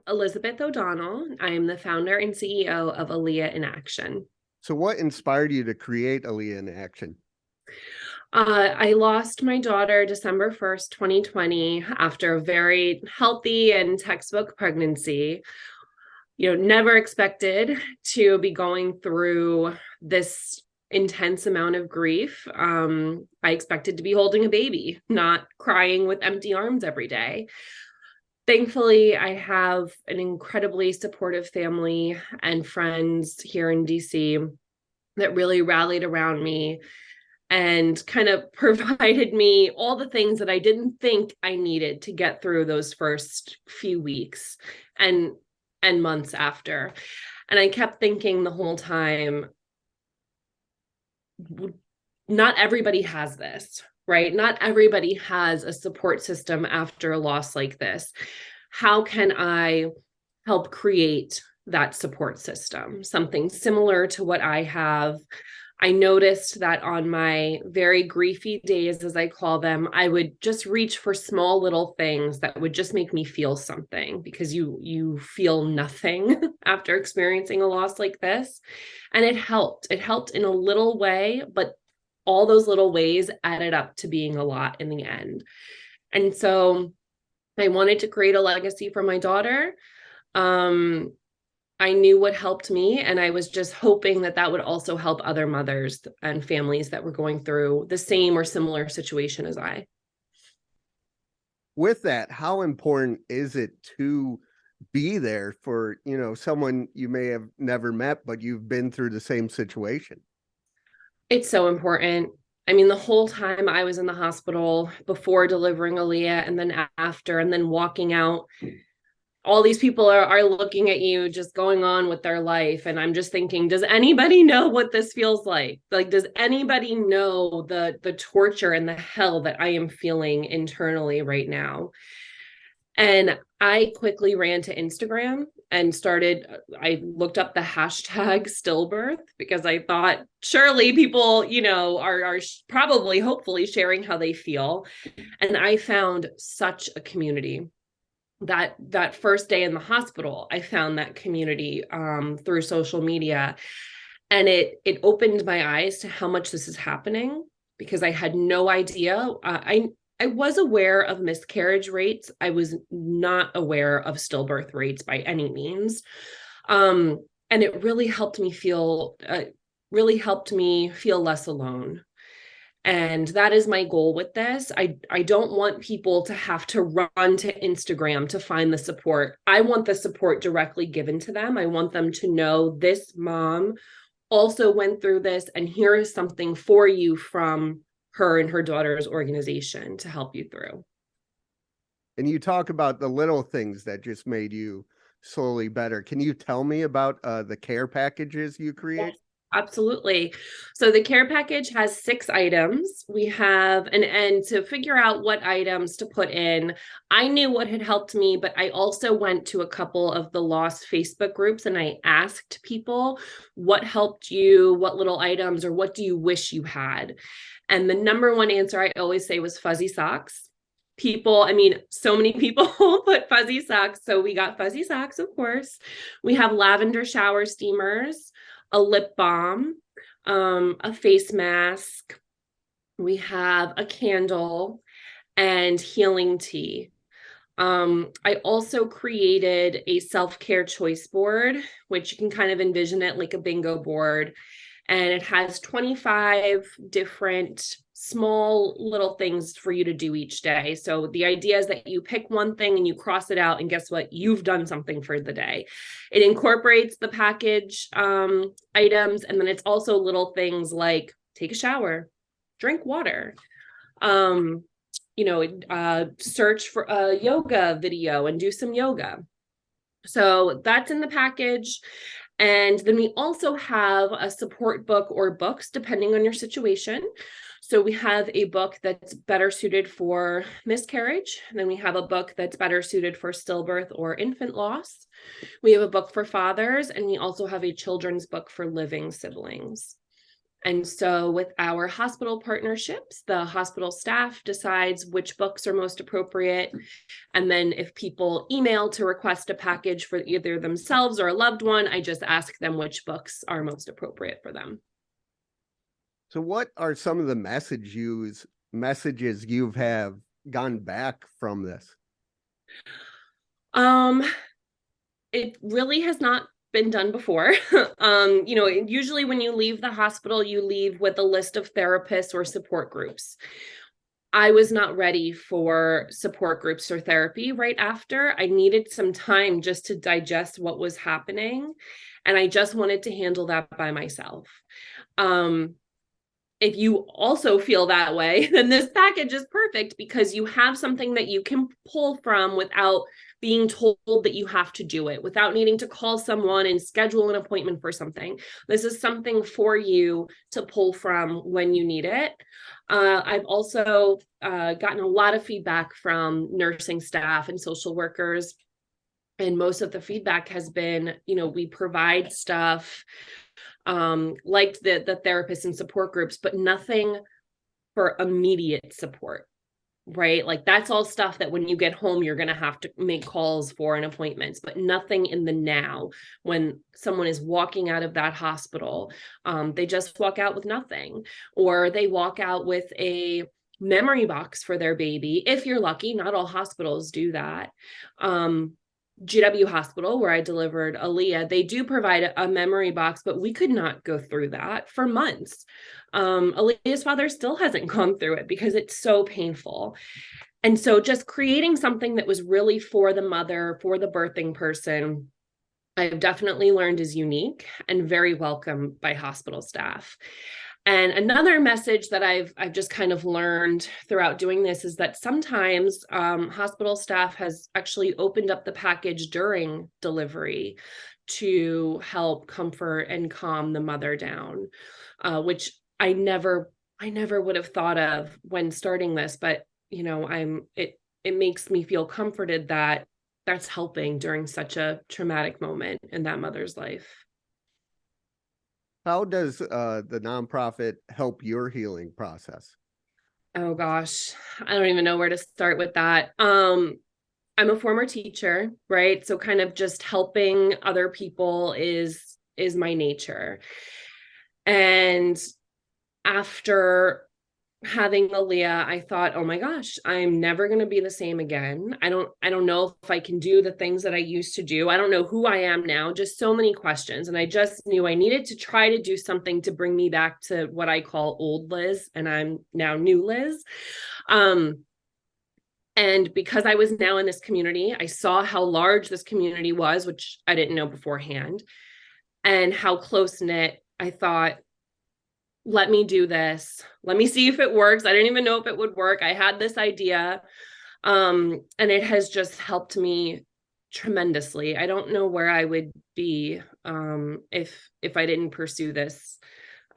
Elizabeth O'Donnell. I am the founder and CEO of Aaliyah in Action. So what inspired you to create Aaliyah in Action? I lost my daughter December 1st, 2020, after a very healthy and textbook pregnancy. Never expected to be going through this intense amount of grief. I expected to be holding a baby, not crying with empty arms every day. Thankfully, I have an incredibly supportive family and friends here in DC that really rallied around me and kind of provided me all the things that I didn't think I needed to get through those first few weeks and months after. And I kept thinking the whole time, not everybody has this, right? Not everybody has a support system after a loss like this. How can I help create that support system? Something similar to what I have. I noticed that on my very griefy days, as I call them, I would just reach for small little things that would just make me feel something, because you feel nothing after experiencing a loss like this. And it helped. It helped in a little way, but all those little ways added up to being a lot in the end. And so I wanted to create a legacy for my daughter. I knew what helped me, and I was just hoping that that would also help other mothers and families that were going through the same or similar situation as I. With that, how important is it to be there for, someone you may have never met, but you've been through the same situation? It's so important. I mean, the whole time I was in the hospital, before delivering Aaliyah and then after, and then walking out, all these people are looking at you, just going on with their life. And I'm just thinking, does anybody know what this feels like? Like, does anybody know the torture and the hell that I am feeling internally right now? And I quickly ran to Instagram and I looked up the hashtag stillbirth, because I thought surely people, are probably, hopefully sharing how they feel. And I found such a community. That first day in the hospital, I found that community through social media, and it opened my eyes to how much this is happening, because I had no idea. I was aware of miscarriage rates. I was not aware of stillbirth rates by any means, and it really helped me feel less alone. And that is my goal with this. I don't want people to have to run to Instagram to find the support. I want the support directly given to them. I want them to know this mom also went through this, and here is something for you from her and her daughter's organization to help you through. And you talk about the little things that just made you slowly better. Can you tell me about the care packages you create? Yes. Absolutely. So the care package has 6 items. We have and to figure out what items to put in, I knew what had helped me, but I also went to a couple of the lost Facebook groups and I asked people, what helped you, what little items, or what do you wish you had? And the number one answer I always say was fuzzy socks. So many people put fuzzy socks. So we got fuzzy socks, of course. We have lavender shower steamers, a lip balm, a face mask. We have a candle and healing tea. I also created a self-care choice board, which you can kind of envision it like a bingo board. And it has 25 different small little things for you to do each day. So the idea is that you pick one thing and you cross it out, and guess what? You've done something for the day. It incorporates the package items, and then it's also little things like take a shower, drink water, search for a yoga video and do some yoga. So that's in the package. And then we also have a support book or books, depending on your situation. So we have a book that's better suited for miscarriage. And then we have a book that's better suited for stillbirth or infant loss. We have a book for fathers, and we also have a children's book for living siblings. And so with our hospital partnerships, the hospital staff decides which books are most appropriate. And then if people email to request a package for either themselves or a loved one, I just ask them which books are most appropriate for them. So what are some of the messages you've have gone back from this? It really has not been done before. Usually when you leave the hospital, you leave with a list of therapists or support groups. I was not ready for support groups or therapy right after. I needed some time just to digest what was happening. And I just wanted to handle that by myself. If you also feel that way, then this package is perfect because you have something that you can pull from without being told that you have to do it, without needing to call someone and schedule an appointment for something. This is something for you to pull from when you need it. I've also gotten a lot of feedback from nursing staff and social workers. And most of the feedback has been, we provide stuff like the therapists and support groups, but nothing for immediate support, right? Like that's all stuff that when you get home, you're going to have to make calls for and appointments, but nothing in the now. When someone is walking out of that hospital, they just walk out with nothing, or they walk out with a memory box for their baby. If you're lucky, not all hospitals do that. GW Hospital, where I delivered Aaliyah, they do provide a memory box, but we could not go through that for months. Aaliyah's father still hasn't gone through it because it's so painful. And so just creating something that was really for the mother, for the birthing person, I've definitely learned is unique and very welcome by hospital staff. And another message that I've just kind of learned throughout doing this is that sometimes hospital staff has actually opened up the package during delivery to help comfort and calm the mother down, which I never would have thought of when starting this. But it makes me feel comforted that that's helping during such a traumatic moment in that mother's life. How does the nonprofit help your healing process? Oh gosh, I don't even know where to start with that. I'm a former teacher, right? So kind of just helping other people is my nature. And after having Aaliyah, I thought, oh my gosh, I'm never going to be the same again. I don't know if I can do the things that I used to do. I don't know who I am now, just so many questions. And I just knew I needed to try to do something to bring me back to what I call old Liz. And I'm now new Liz. And because I was now in this community, I saw how large this community was, which I didn't know beforehand, and how close knit. I thought, let me do this. Let me see if it works. I didn't even know if it would work. I had this idea. And it has just helped me tremendously. I don't know where I would be if I didn't pursue this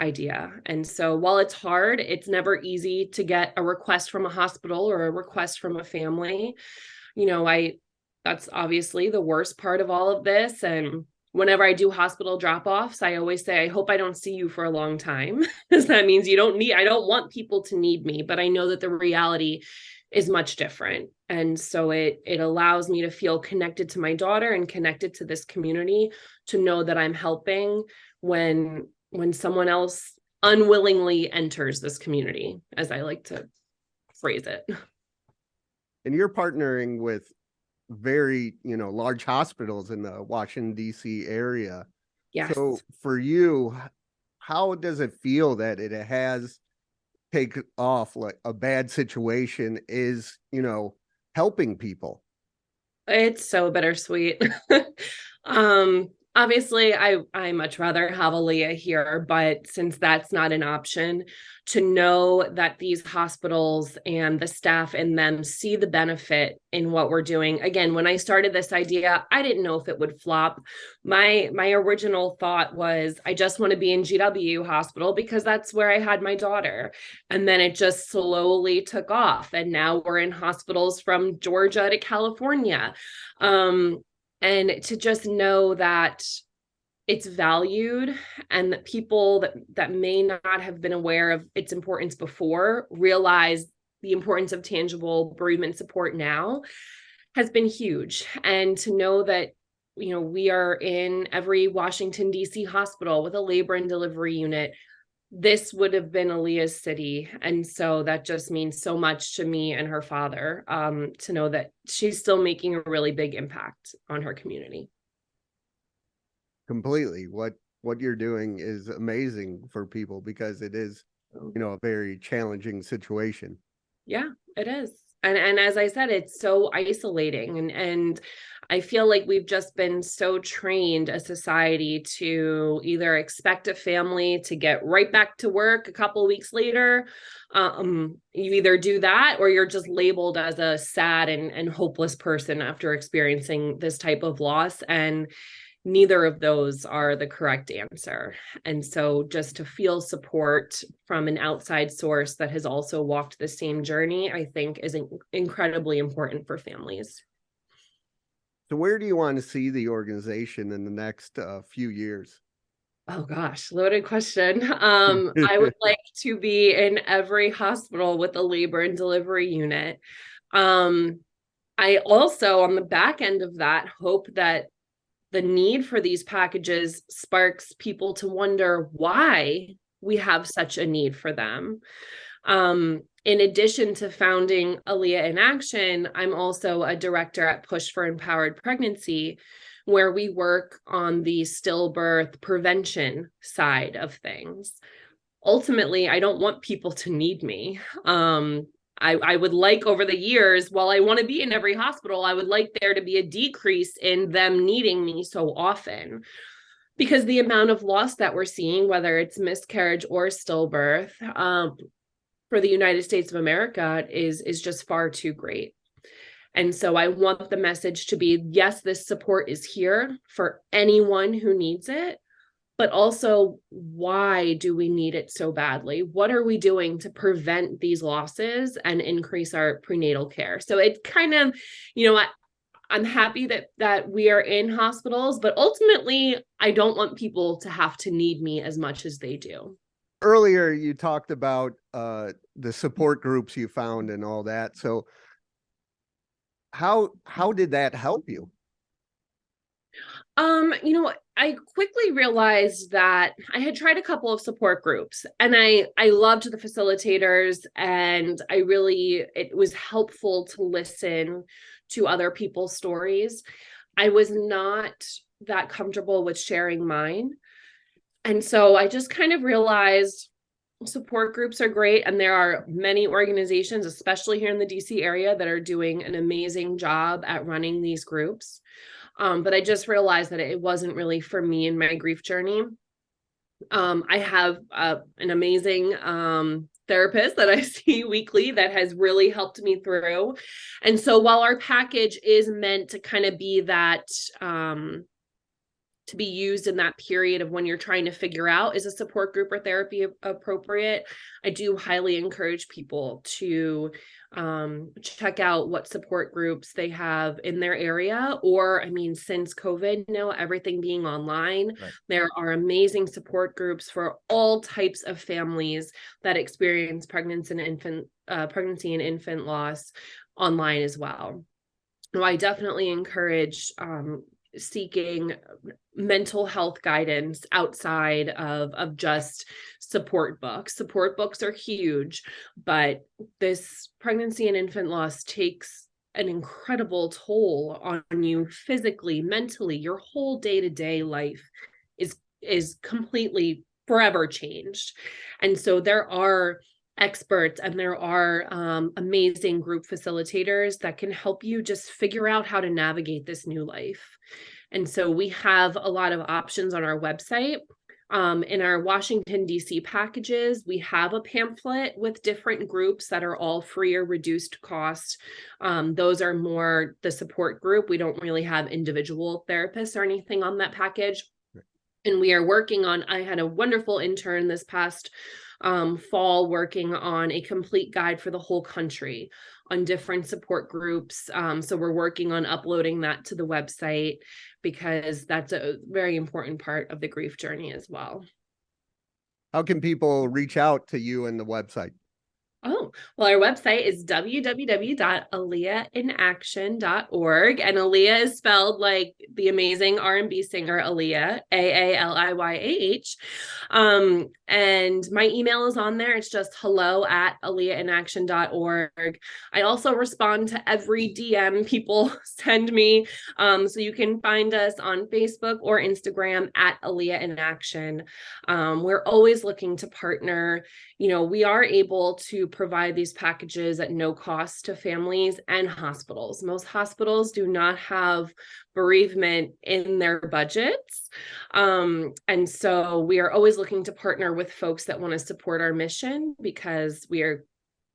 idea. And so while it's hard, it's never easy to get a request from a hospital or a request from a family. That's obviously the worst part of all of this. And whenever I do hospital drop-offs, I always say, I hope I don't see you for a long time, because that means I don't want people to need me, but I know that the reality is much different. And so it allows me to feel connected to my daughter and connected to this community, to know that I'm helping when someone else unwillingly enters this community, as I like to phrase it. And you're partnering with very, large hospitals in the Washington, D.C. area. Yes. So for you, how does it feel that it has taken off, like a bad situation is, helping people? It's so bittersweet. Obviously, I much rather have Aaliyah here, but since that's not an option, to know that these hospitals and the staff in them see the benefit in what we're doing. Again, when I started this idea, I didn't know if it would flop. My original thought was, I just want to be in GW Hospital because that's where I had my daughter. And then it just slowly took off. And now we're in hospitals from Georgia to California. And to just know that it's valued, and that people that may not have been aware of its importance before realize the importance of tangible bereavement support now has been huge. And to know that, we are in every Washington, D.C. hospital with a labor and delivery unit. This would have been Aaliyah's city. And so that just means so much to me and her father, to know that she's still making a really big impact on her community. Completely. What you're doing is amazing for people because it is, a very challenging situation. Yeah, it is. And as I said, it's so isolating, and I feel like we've just been so trained as society to either expect a family to get right back to work a couple of weeks later. You either do that or you're just labeled as a sad and hopeless person after experiencing this type of loss. And neither of those are the correct answer. And so just to feel support from an outside source that has also walked the same journey, I think is incredibly important for families. So where do you want to see the organization in the next few years? Oh gosh, loaded question. I would like to be in every hospital with a labor and delivery unit. I also, on the back end of that, hope that the need for these packages sparks people to wonder why we have such a need for them. In addition to founding Aaliyah in Action, I'm also a director at Push for Empowered Pregnancy, where we work on the stillbirth prevention side of things. Ultimately, I don't want people to need me. I would like, over the years, while I want to be in every hospital, I would like there to be a decrease in them needing me so often, because the amount of loss that we're seeing, whether it's miscarriage or stillbirth, for the United States of America is just far too great. And so I want the message to be, yes, this support is here for anyone who needs it, but also, why do we need it so badly? What are we doing to prevent these losses and increase our prenatal care? So it's kind of, I'm happy that we are in hospitals, but ultimately, I don't want people to have to need me as much as they do. Earlier, you talked about the support groups you found and all that. So how did that help you? I quickly realized that I had tried a couple of support groups, and I loved the facilitators, and it was helpful to listen to other people's stories. I was not that comfortable with sharing mine. And so I just kind of realized support groups are great, and there are many organizations, especially here in the DC area, that are doing an amazing job at running these groups. But I just realized that it wasn't really for me in my grief journey. I have an amazing therapist that I see weekly that has really helped me through. And so while our package is meant to kind of be that, to be used in that period of when you're trying to figure out, is a support group or therapy appropriate, I do highly encourage people to check out what support groups they have in their area. Or, since COVID, everything being online, right, there are amazing support groups for all types of families that experience pregnancy and infant loss online as well. So I definitely encourage seeking mental health guidance outside of just support books. Support books are huge, but this pregnancy and infant loss takes an incredible toll on you physically, mentally. Your whole day-to-day life is completely forever changed. And so there are experts and there are amazing group facilitators that can help you just figure out how to navigate this new life. And so we have a lot of options on our website. In our Washington, D.C. packages, we have a pamphlet with different groups that are all free or reduced cost. Those are more the support group. We don't really have individual therapists or anything on that package. And we are working on, I had a wonderful intern this past fall working on a complete guide for the whole country on different support groups. So we're working on uploading that to the website because that's a very important part of the grief journey as well. How can people reach out to you and the website? Oh, well, our website is www.aaliyahinaction.org. And Aaliyah is spelled like the amazing R&B singer Aaliyah, Aaliyah. And my email is on there. It's just hello@aaliyahinaction.org. I also respond to every DM people send me. So you can find us on Facebook or Instagram at Aaliyah in Action. We're always looking to partner. We are able to provide these packages at no cost to families and hospitals. Most hospitals do not have bereavement in their budgets. And so we are always looking to partner with folks that want to support our mission because we are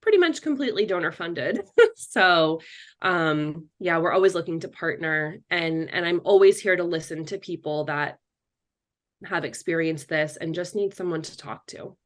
pretty much completely donor funded. So yeah, we're always looking to partner, and I'm always here to listen to people that have experienced this and just need someone to talk to.